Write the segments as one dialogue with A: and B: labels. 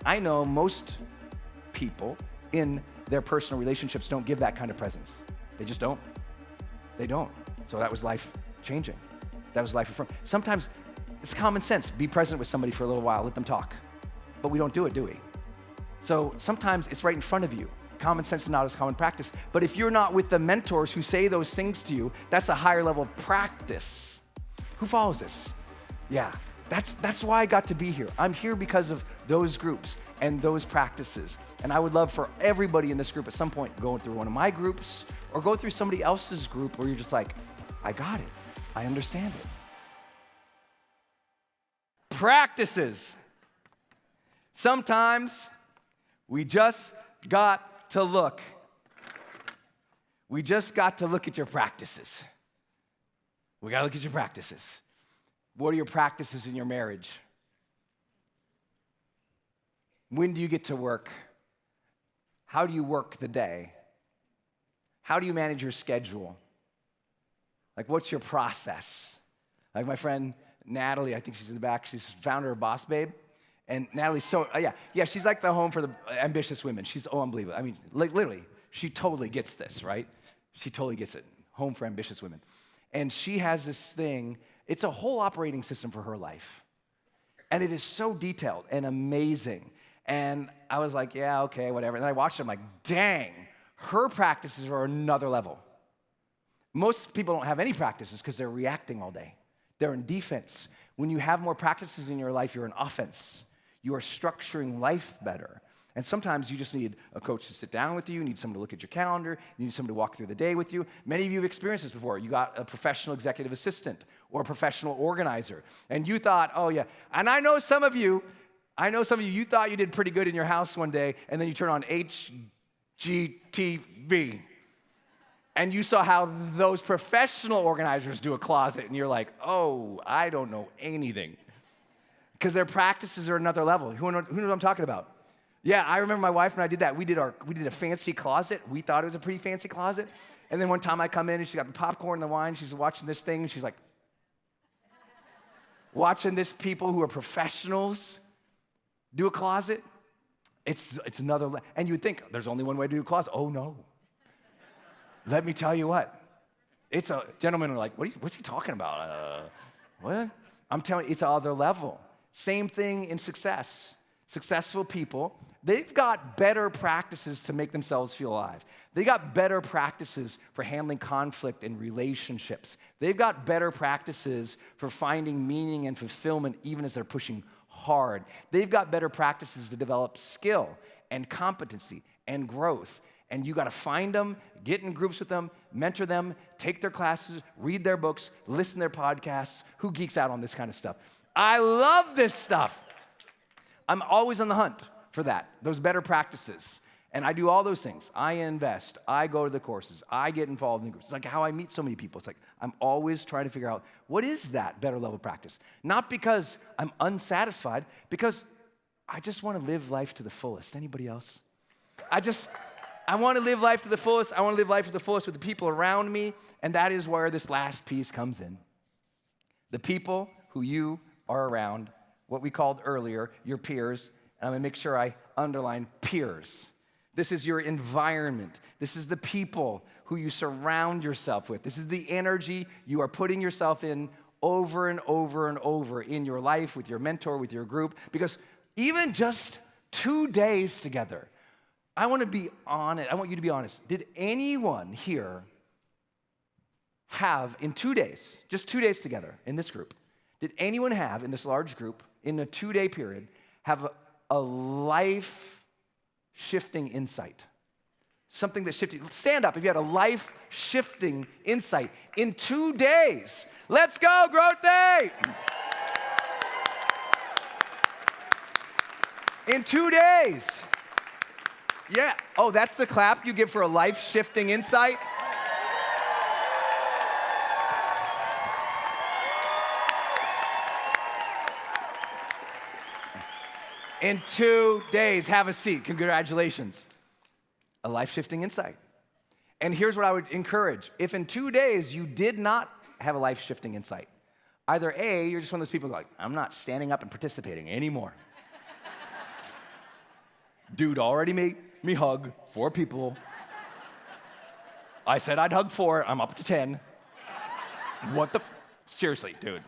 A: I know most people in their personal relationships don't give that kind of presence. They just don't. They don't. So that was life changing. That was life affirming. Sometimes it's common sense. Be present with somebody for a little while, let them talk. But we don't do it, do we? So sometimes it's right in front of you. Common sense is not as common practice. But if you're not with the mentors who say those things to you, that's a higher level of practice. Who follows this? Yeah, that's why I got to be here. I'm here because of those groups and those practices. And I would love for everybody in this group at some point going through one of my groups or go through somebody else's group where you're just like, I got it. I understand it. Practices. Sometimes we just got to look. We just got to look at your practices. We got to look at your practices. What are your practices in your marriage? When do you get to work? How do you work the day? How do you manage your schedule? Like, what's your process? Like my friend Natalie, I think she's in the back, she's founder of Boss Babe. And Natalie's so, she's like the home for the ambitious women. She's unbelievable. I mean, literally, she totally gets this, right? She totally gets it. Home for ambitious women. And she has this thing, it's a whole operating system for her life. And it is so detailed and amazing. And I was like, yeah, okay, whatever. And I watched it, I'm like, dang, her practices are another level. Most people don't have any practices because they're reacting all day. They're in defense. When you have more practices in your life, you're in offense. You are structuring life better. And sometimes you just need a coach to sit down with you, you need someone to look at your calendar, you need someone to walk through the day with you. Many of you have experienced this before. You got a professional executive assistant or a professional organizer, and you thought, oh yeah. And I know some of you, you thought you did pretty good in your house one day, and then you turn on HGTV. And you saw how those professional organizers do a closet, and you're like, oh, I don't know anything. Because their practices are another level. Who knows what I'm talking about? Yeah, I remember my wife and I did that. We did a fancy closet. We thought it was a pretty fancy closet. And then one time I come in, and she got the popcorn and the wine. She's watching this thing, and she's like, watching this people who are professionals do a closet. It's another level. And you would think, there's only one way to do a closet. Oh, no. Let me tell you what. It's a gentlemen are like, what's he talking about? What? I'm telling you, it's another level. Same thing in success. Successful people, they've got better practices to make themselves feel alive. They got better practices for handling conflict in relationships. They've got better practices for finding meaning and fulfillment even as they're pushing hard. They've got better practices to develop skill and competency and growth. And you got to find them, get in groups with them, mentor them, take their classes, read their books, listen to their podcasts. Who geeks out on this kind of stuff? I love this stuff. I'm always on the hunt for that, those better practices. And I do all those things. I invest. I go to the courses. I get involved in groups. It's like how I meet so many people. It's like I'm always trying to figure out what is that better level practice? Not because I'm unsatisfied, because I just want to live life to the fullest. Anybody else? I want to live life to the fullest. I want to live life to the fullest with the people around me, and that is where this last piece comes in. The people who you are around, what we called earlier, your peers, and I'm going to make sure I underline peers. This is your environment. This is the people who you surround yourself with. This is the energy you are putting yourself in over and over and over in your life, with your mentor, with your group, because even just 2 days together, I want you to be honest. Did anyone here have, in 2 days, just 2 days together in this group, did anyone have, in this large group, in a 2-day period, have a life-shifting insight? Something that shifted. Stand up if you had a life-shifting insight in 2 days. Let's go, Growth Day! In 2 days. Yeah. Oh, that's the clap you give for a life-shifting insight? In 2 days, have a seat. Congratulations. A life-shifting insight. And here's what I would encourage. If in 2 days you did not have a life-shifting insight, either A, you're just one of those people who are like, I'm not standing up and participating anymore. Dude already made me hug 4 people. I said I'd hug 4, I'm up to 10. What the, seriously, dude.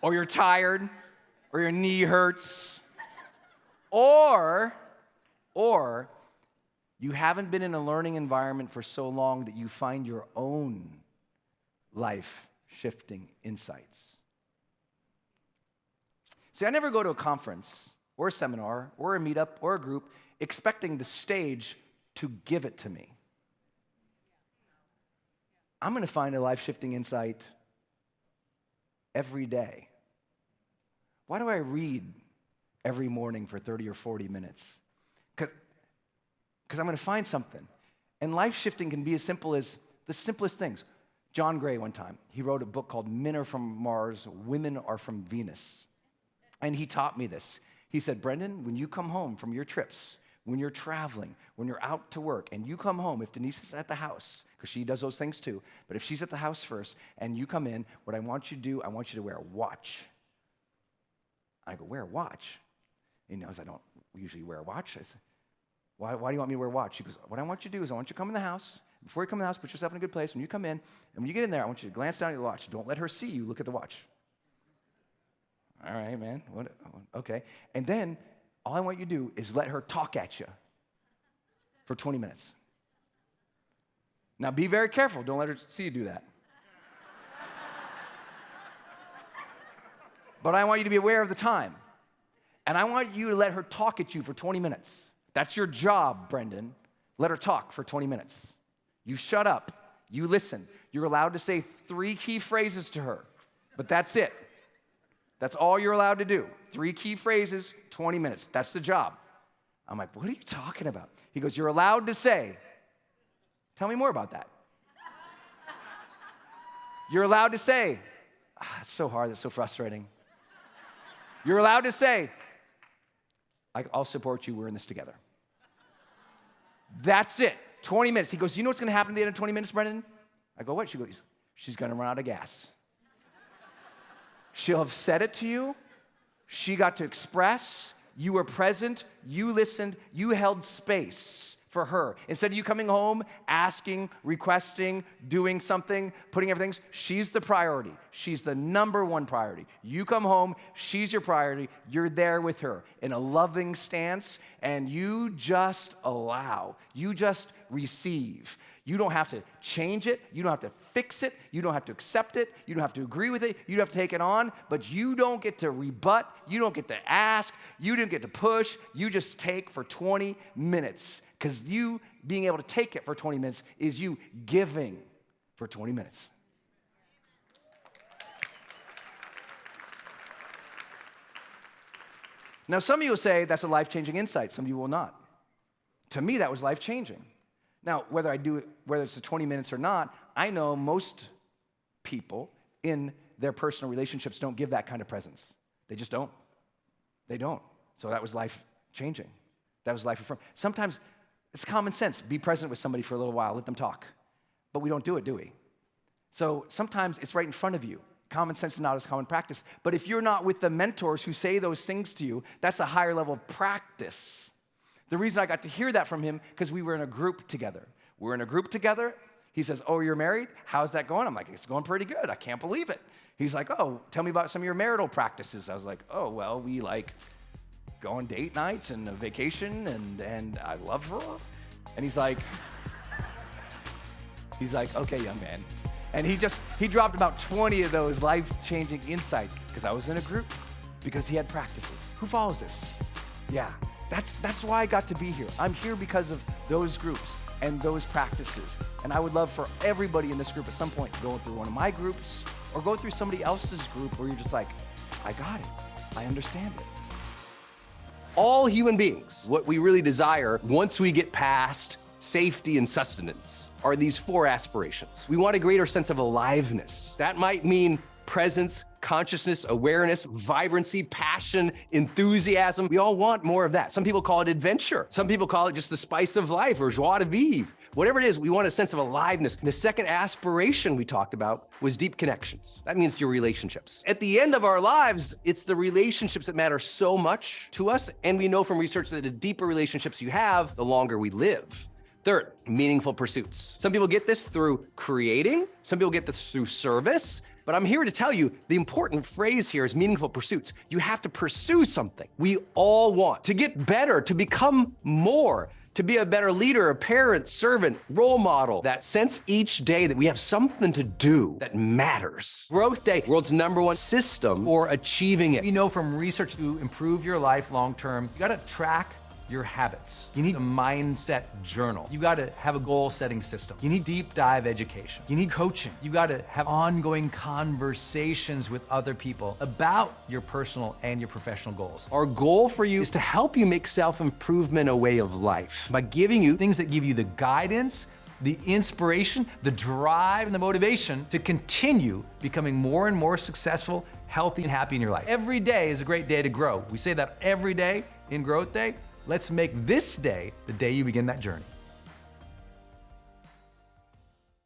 A: Or you're tired, or your knee hurts, or you haven't been in a learning environment for so long that you find your own life-shifting insights. See, I never go to a conference or a seminar or a meetup or a group expecting the stage to give it to me. I'm going to find a life-shifting insight every day. Why do I read every morning for 30 or 40 minutes? Because I'm going to find something. And life-shifting can be as simple as the simplest things. John Gray, one time, he wrote a book called Men Are From Mars, Women Are From Venus. And he taught me this. He said, Brendon, when you come home from your trips, when you're traveling, when you're out to work, and you come home, if Denise is at the house, because she does those things too, but if she's at the house first, and you come in, what I want you to do, I want you to wear a watch. I go, wear a watch? He knows I don't usually wear a watch. I said, why do you want me to wear a watch? He goes, what I want you to do is I want you to come in the house. Before you come in the house, put yourself in a good place. When you come in, and when you get in there, I want you to glance down at your watch. Don't let her see you look at the watch. All right, man. Okay. And then all I want you to do is let her talk at you for 20 minutes. Now, be very careful. Don't let her see you do that. But I want you to be aware of the time. And I want you to let her talk at you for 20 minutes. That's your job, Brendon. Let her talk for 20 minutes. You shut up. You listen. You're allowed to say 3 key phrases to her, but that's it. That's all you're allowed to do. 3 key phrases, 20 minutes. That's the job. I'm like, what are you talking about? He goes, you're allowed to say, tell me more about that. You're allowed to say, it's so hard, it's so frustrating. You're allowed to say, I'll support you, we're in this together. That's it, 20 minutes. He goes, you know what's gonna happen at the end of 20 minutes, Brendon? I go, what? She goes, she's gonna run out of gas. She'll have said it to you. She got to express. You were present. You listened. You held space for her. Instead of you coming home, asking, requesting, doing something, putting everything, she's the priority. She's the number one priority. You come home, she's your priority. You're there with her in a loving stance, and you just allow. You just receive. You don't have to change it. You don't have to fix it. You don't have to accept it. You don't have to agree with it. You don't have to take it on, but you don't get to rebut. You don't get to ask. You didn't get to push. You just take for 20 minutes, because you being able to take it for 20 minutes is you giving for 20 minutes. Now, some of you will say that's a life-changing insight. Some of you will not. To me, that was life-changing. Now, whether it's the 20 minutes or not, I know most people in their personal relationships don't give that kind of presence. They just don't. They don't. So that was life-changing. That was life-affirming. Sometimes it's common sense. Be present with somebody for a little while. Let them talk. But we don't do it, do we? So sometimes it's right in front of you. Common sense is not as common practice. But if you're not with the mentors who say those things to you, that's a higher level of practice. The reason I got to hear that from him, because we were in a group together. We're in a group together. He says, oh, you're married? How's that going? I'm like, it's going pretty good. I can't believe it. He's like, oh, tell me about some of your marital practices. I was like, oh, well, we go on date nights and a vacation, and I love her. And he's like, okay, young man. And he dropped about 20 of those life-changing insights, because I was in a group, because he had practices. Who follows this? Yeah. That's why I got to be here. I'm here because of those groups and those practices. And I would love for everybody in this group at some point to go through one of my groups or go through somebody else's group where you're just like, I got it. I understand it.
B: All human beings, what we really desire once we get past safety and sustenance are these 4 aspirations. We want a greater sense of aliveness. That might mean presence, consciousness, awareness, vibrancy, passion, enthusiasm. We all want more of that. Some people call it adventure. Some people call it just the spice of life or joie de vivre. Whatever it is, we want a sense of aliveness. The second aspiration we talked about was deep connections. That means your relationships. At the end of our lives, it's the relationships that matter so much to us. And we know from research that the deeper relationships you have, the longer we live. Third, meaningful pursuits. Some people get this through creating. Some people get this through service. But I'm here to tell you the important phrase here is meaningful pursuits. You have to pursue something. We all want to get better, to become more, to be a better leader, a parent, servant, role model. That sense each day that we have something to do that matters. Growth Day, world's #1 system for achieving it.
C: We know from research to improve your life long term, you gotta track your habits. You need a mindset journal. You gotta have a goal setting system. You need deep dive education. You need coaching. You gotta have ongoing conversations with other people about your personal and your professional goals.
B: Our goal for you is to help you make self-improvement a way of life by giving you
C: Things that give you the guidance, the inspiration, the drive, and the motivation to continue becoming more and more successful, healthy, and happy in your life. Every day is a great day to grow. We say that every day in Growth Day. Let's make this day the day you begin that journey.